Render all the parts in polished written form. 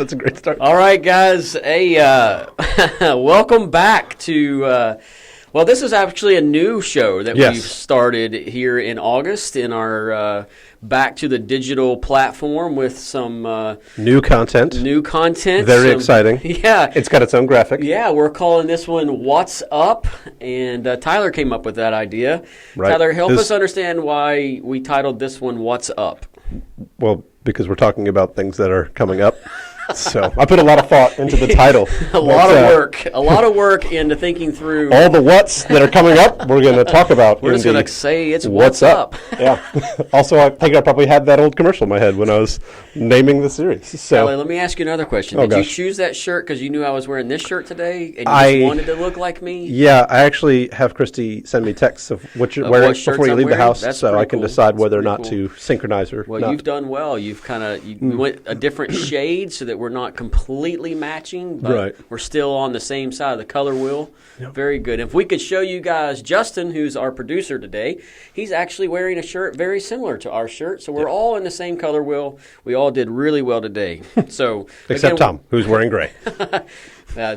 That's a great start. All right, guys. Hey, welcome back to. Well, this is actually a new show that we've started here in August in our back to the digital platform with some new content. Very exciting. Yeah. It's got its own graphic. Yeah, we're calling this one What's Up, and Tyler came up with that idea. Right. Tyler, help us understand why we titled this one What's Up. Well, because we're talking about things that are coming up. So I put a lot of thought into the title. A lot of work into thinking through all the what's that are coming up. We're going to talk about. We're just going to say it's what's up. Yeah. Also, I think I probably had that old commercial in my head when I was naming the series. So Tyler, let me ask you another question. Did you choose that shirt because you knew I was wearing this shirt today and you just wanted to look like me? Yeah, I actually have Christy send me texts of what you're wearing before you leave the house, so I can decide whether or not to synchronize or not. Well, you've done well. You've kind of you went a different shade so that we're not completely matching, but we're still on the same side of the color wheel. Yep. Very good. If we could show you guys Justin, who's our producer today, he's actually wearing a shirt very similar to our shirt, so we're all in the same color wheel. We all did really well today. So except Tom, who's wearing gray.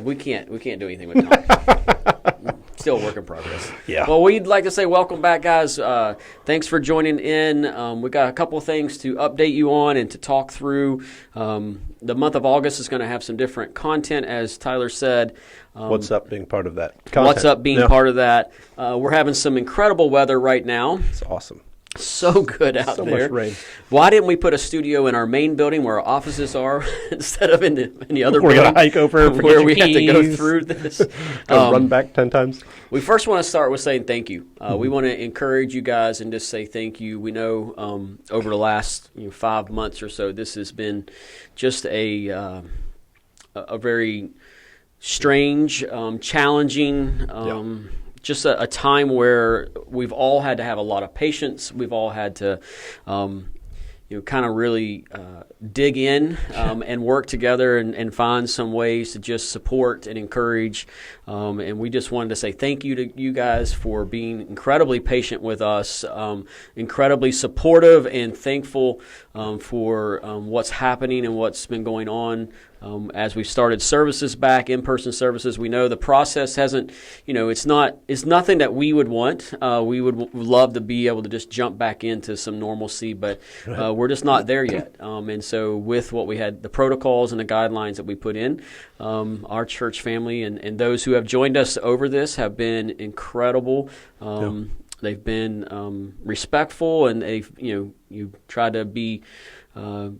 We can't do anything with Tom. Still a work in progress. Yeah. Well, we'd like to say welcome back, guys. Thanks for joining in. We got a couple of things to update you on and to talk through. The month of August is going to have some different content, as Tyler said. What's up being part of that content. What's up being part of that. We're having some incredible weather right now. It's awesome. So good out there. So much rain. Why didn't we put a studio in our main building where our offices are instead of in the other building? We're going to hike over where we have to go through this. Run back 10 times. We first want to start with saying thank you. We want to encourage you guys and just say thank you. We know over the last 5 months or so, this has been just a very strange, challenging. Just a time where we've all had to have a lot of patience. We've all had to, kind of really dig in and work together and find some ways to just support and encourage. And we just wanted to say thank you to you guys for being incredibly patient with us, incredibly supportive and thankful for what's happening and what's been going on. As we've started services back, in-person services, we know the process hasn't, it's nothing that we would want. We would love to be able to just jump back into some normalcy, but we're just not there yet. And so with what we had, the protocols and the guidelines that we put in, our church family and those who have joined us over this have been incredible. They've been respectful, and they've, you try to be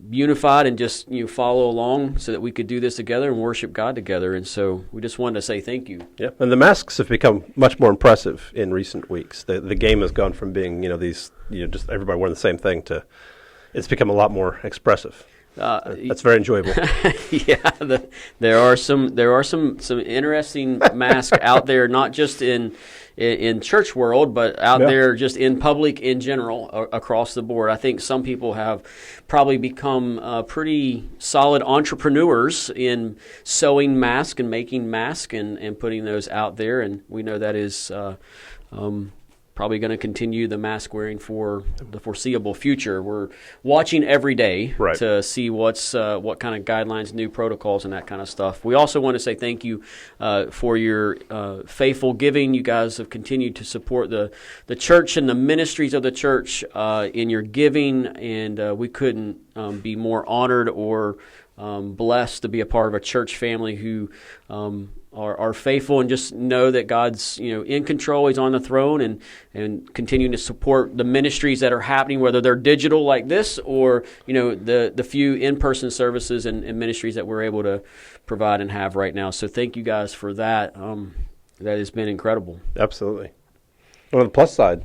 unified and just follow along so that we could do this together and worship God together. And so we just wanted to say thank you. Yeah, and the masks have become much more impressive in recent weeks. The game has gone from being these just everybody wearing the same thing to it's become a lot more expressive. That's very enjoyable. Yeah, there are some interesting masks out there, not just in church world, but out there just in public in general across the board. I think some people have probably become pretty solid entrepreneurs in sewing masks and making masks and putting those out there. And we know that is probably going to continue the mask wearing for the foreseeable future. We're watching every day to see what kind of guidelines, new protocols, and that kind of stuff. We also want to say thank you for your faithful giving. You guys have continued to support the church and the ministries of the church in your giving, and we couldn't be more honored or blessed to be a part of a church family who are faithful and just know that God's in control. He's on the throne and continuing to support the ministries that are happening, whether they're digital like this or the few in-person services and ministries that we're able to provide and have right now. So thank you guys for that. That has been incredible. Absolutely. On the plus side,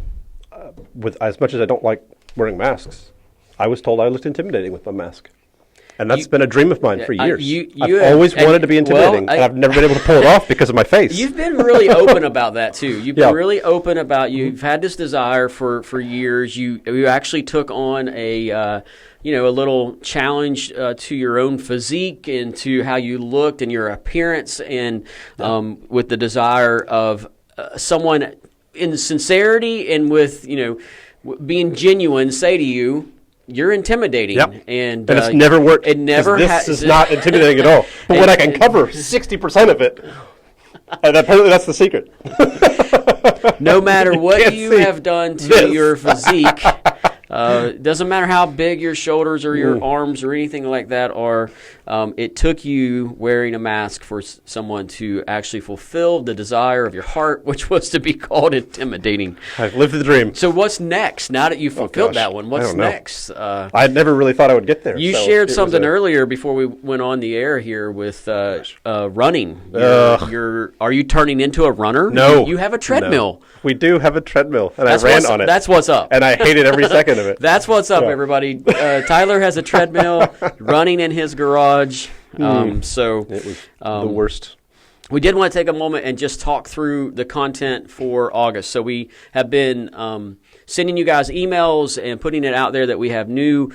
with as much as I don't like wearing masks, I was told I looked intimidating with my mask. And that's been a dream of mine for years. I've always wanted to be intimidating, and I've never been able to pull it off because of my face. You've been really open about that, too. You've been really open about you've had this desire for years. You actually took on a little challenge to your own physique and to how you looked and your appearance, and with the desire of someone in sincerity and with being genuine say to you, you're intimidating, Yep. and it's never worked. It never This is not intimidating at all. But when I can cover 60% of it, and apparently that's the secret. No matter what you have done to your physique, doesn't matter how big your shoulders or your arms or anything like that are, it took you wearing a mask for someone to actually fulfill the desire of your heart, which was to be called intimidating. I've lived the dream. So what's next? Now that you've fulfilled that one, what's next? I never really thought I would get there. You shared something earlier before we went on the air here with running. Are you turning into a runner? No. You have a treadmill. No. We do have a treadmill, and I ran on it. That's what's up. And I hated every second of it. That's what's up, everybody. Tyler has a treadmill running in his garage. So it was the worst. We did want to take a moment and just talk through the content for August. So we have been sending you guys emails and putting it out there that we have new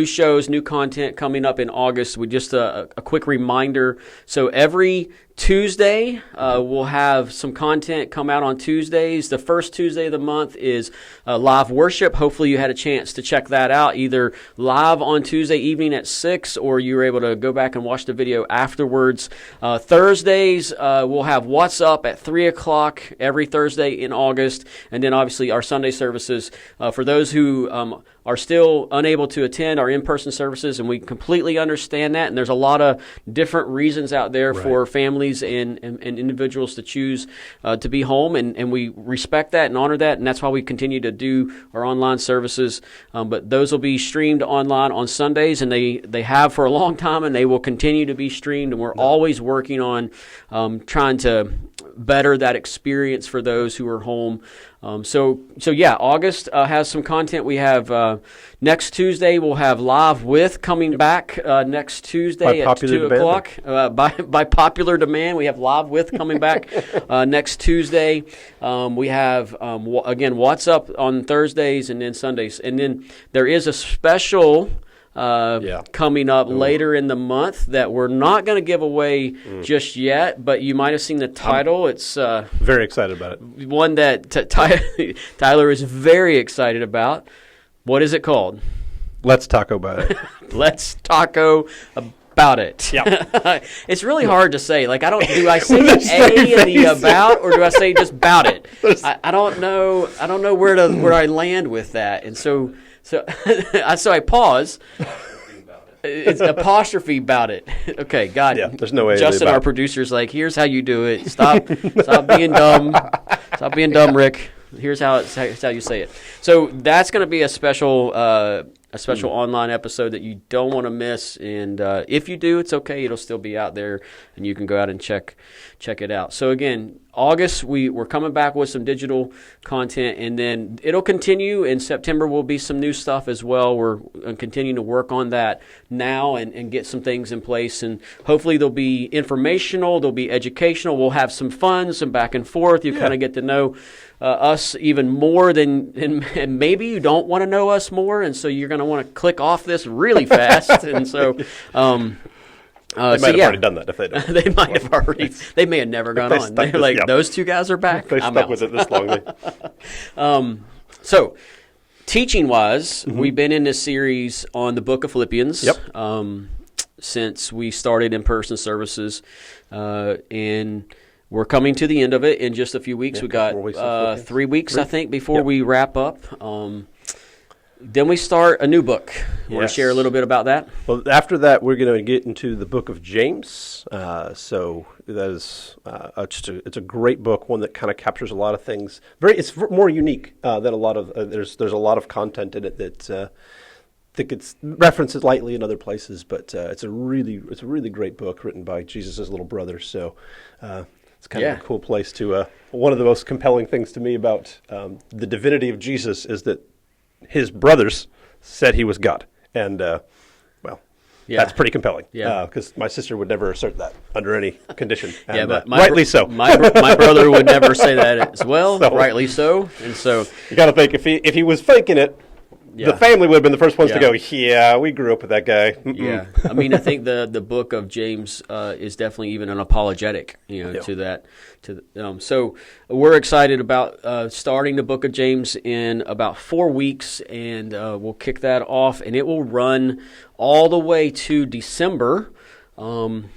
shows, new content coming up in August. We just a quick reminder. So every Tuesday, we'll have some content come out on Tuesdays. The first Tuesday of the month is live worship. Hopefully you had a chance to check that out, either live on Tuesday evening at 6, or you were able to go back and watch the video afterwards. Thursdays, we'll have What's Up at 3 o'clock every Thursday in August. And then obviously our Sunday services. For those who are still unable to attend our in-person services, and we completely understand that. And there's a lot of different reasons out there for families and individuals to choose to be home, and we respect that and honor that, and that's why we continue to do our online services. But those will be streamed online on Sundays, and they have for a long time, and they will continue to be streamed, and we're always working on trying to better that experience for those who are home. So yeah, August has some content. We have next Tuesday, we'll have Live With coming back next Tuesday at 2 o'clock. By popular demand, we have Live With coming back next Tuesday. We have, again, What's Up on Thursdays and then Sundays. And then there is a special coming up later in the month that we're not going to give away just yet, but you might have seen the title. It's very excited about it. One that Tyler is very excited about. What is it called? Let's Taco About It. Let's Taco About It. Yeah. It's really hard to say. Like, do I say A in the about, or do I say just about it? I don't know. I don't know where I land with that, and so I pause. It's apostrophe about it. Okay, got it. Yeah, there's no way. Justin, our producer's like, here's how you do it. Stop being dumb. Stop being dumb, Rick. Here's how you say it. So that's going to be a special online episode that you don't want to miss. And if you do, it's okay. It'll still be out there, and you can go out and check it out. So again, August, we're coming back with some digital content, and then it'll continue. In September will be some new stuff as well. We're continuing to work on that now and get some things in place. And hopefully they'll be informational, they'll be educational. We'll have some fun, some back and forth. You kind of get to know us even more and maybe you don't want to know us more, and so you're going to want to click off this really fast. And so they might have already done that if they don't. They might have already. They may have never gone on. They're like, those two guys are back. They stuck with it this long. So, teaching-wise, we've been in this series on the book of Philippians. Yep. Since we started in-person services, and we're coming to the end of it in just a few weeks. We got 3 weeks, I think, before we wrap up. Then we start a new book. You want to share a little bit about that? Well, after that, we're going to get into the book of James. So that is it's a great book, one that kind of captures a lot of things. It's more unique than a lot of. There's a lot of content in it that I think it's references lightly in other places, but it's a really great book written by Jesus' little brother. So. It's kind of a cool place to. One of the most compelling things to me about the divinity of Jesus is that his brothers said he was God, and that's pretty compelling. Yeah, because my sister would never assert that under any condition. And, but rightly so. My brother would never say that as well. So, rightly so, and so you got to think if he was faking it. the family would have been the first ones to go, yeah, we grew up with that guy. Yeah. I mean, I think the book of James is definitely even an apologetic, to that. So we're excited about starting the book of James in about 4 weeks, and we'll kick that off, and it will run all the way to December, and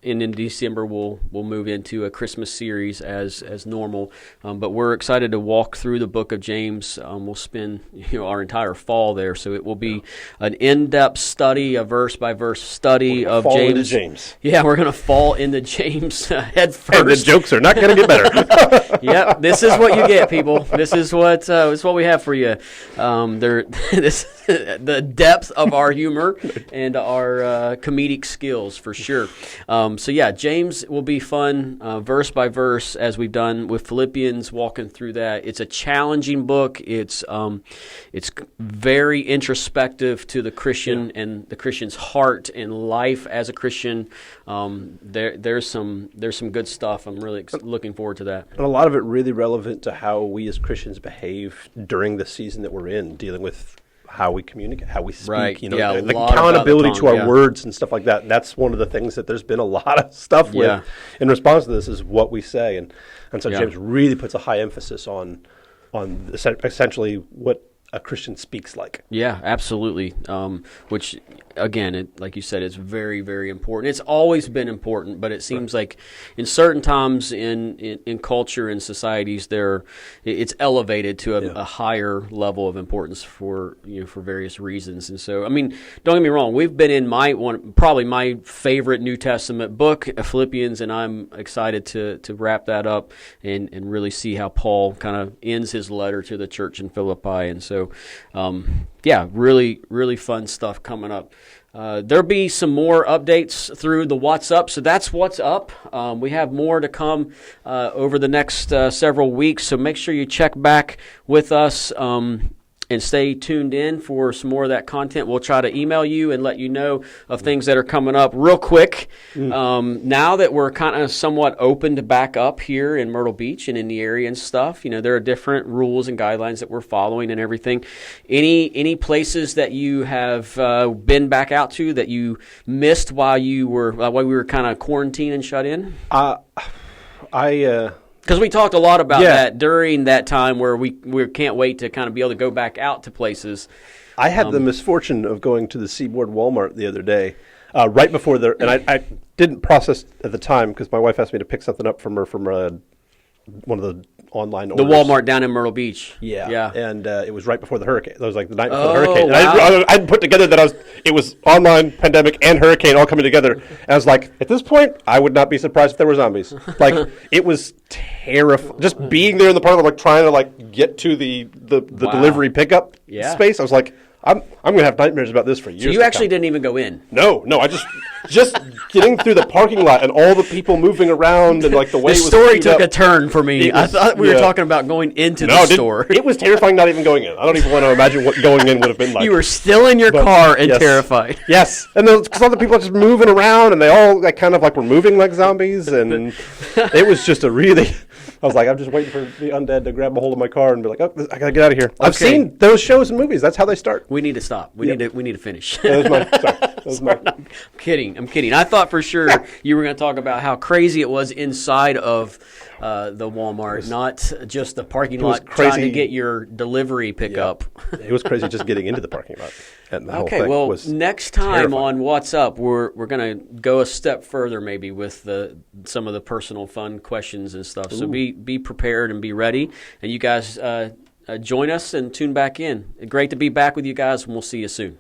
in December, we'll move into a Christmas series as normal. But we're excited to walk through the book of James. We'll spend our entire fall there, so it will be an in-depth study, a verse-by-verse study of fall James. Into James. Yeah, we're going to fall into James head first. And the jokes are not going to get better. Yep, this is what you get, people. This is what we have for you. The depth of our humor and our comedic skills, for sure. So yeah, James will be fun, verse by verse, as we've done with Philippians, walking through that. It's a challenging book. It's very introspective to the Christian and the Christian's heart and life as a Christian. There's some good stuff. I'm really looking forward to that. And a lot of it really relevant to how we as Christians behave during the season that we're in, dealing with how we communicate, how we speak, right. the accountability to our words and stuff like that. That's one of the things that there's been a lot of stuff with in response to this is what we say. And so James really puts a high emphasis on essentially what a Christian speaks like. Yeah, absolutely. Which, again, like you said, it's very, very important. It's always been important, but it seems like in certain times in culture and societies, it's elevated to a higher level of importance for various reasons. And so, I mean, don't get me wrong. We've been in probably my favorite New Testament book, Philippians, and I'm excited to wrap that up and really see how Paul kind of ends his letter to the church in Philippi. And so, really, really fun stuff coming up. There'll be some more updates through the What's Up. So that's What's Up. We have more to come over the next several weeks. So make sure you check back with us and stay tuned in for some more of that content. We'll try to email you and let you know of things that are coming up real quick. Now that we're kind of somewhat opened back up here in Myrtle Beach and in the area and stuff, there are different rules and guidelines that we're following and everything. Any places that you have been back out to that you missed while we were kind of quarantined and shut in? Because we talked a lot about that during that time where we can't wait to kind of be able to go back out to places. I had the misfortune of going to the Seaboard Walmart the other day, right before and I didn't process at the time because my wife asked me to pick something up from her from one of the online orders. The Walmart down in Myrtle Beach. Yeah. And it was right before the hurricane. It was like the night before the hurricane. Wow. And I'd put together that it was online, pandemic, and hurricane all coming together. And I was like, at this point, I would not be surprised if there were zombies. Like, it was terrifying. Just being there in the park, trying to get to the delivery pickup space. I was like, I'm going to have nightmares about this for years. So you actually didn't even go in? No, I just getting through the parking lot and all the people moving around and the way it was. The story took a turn for me. I thought we were talking about going into the store. It was terrifying not even going in. I don't even want to imagine what going in would have been like. You were still in your car and terrified. Yes, and because all the people are just moving around and they all were moving like zombies, and it was just a really. I was like, I'm just waiting for the undead to grab a hold of my car and be like, oh, I gotta get out of here. Okay. I've seen those shows and movies. That's how they start. We need to stop. We need to finish. That was mine. I'm kidding. I thought for sure you were going to talk about how crazy it was inside of the Walmart, not just the parking lot trying to get your delivery pickup. It was crazy just getting into the parking lot. And the whole thing was next time terrifying. on What's Up, we're going to go a step further maybe with some of the personal fun questions and stuff. So be prepared and be ready. And you guys join us and tune back in. Great to be back with you guys, and we'll see you soon.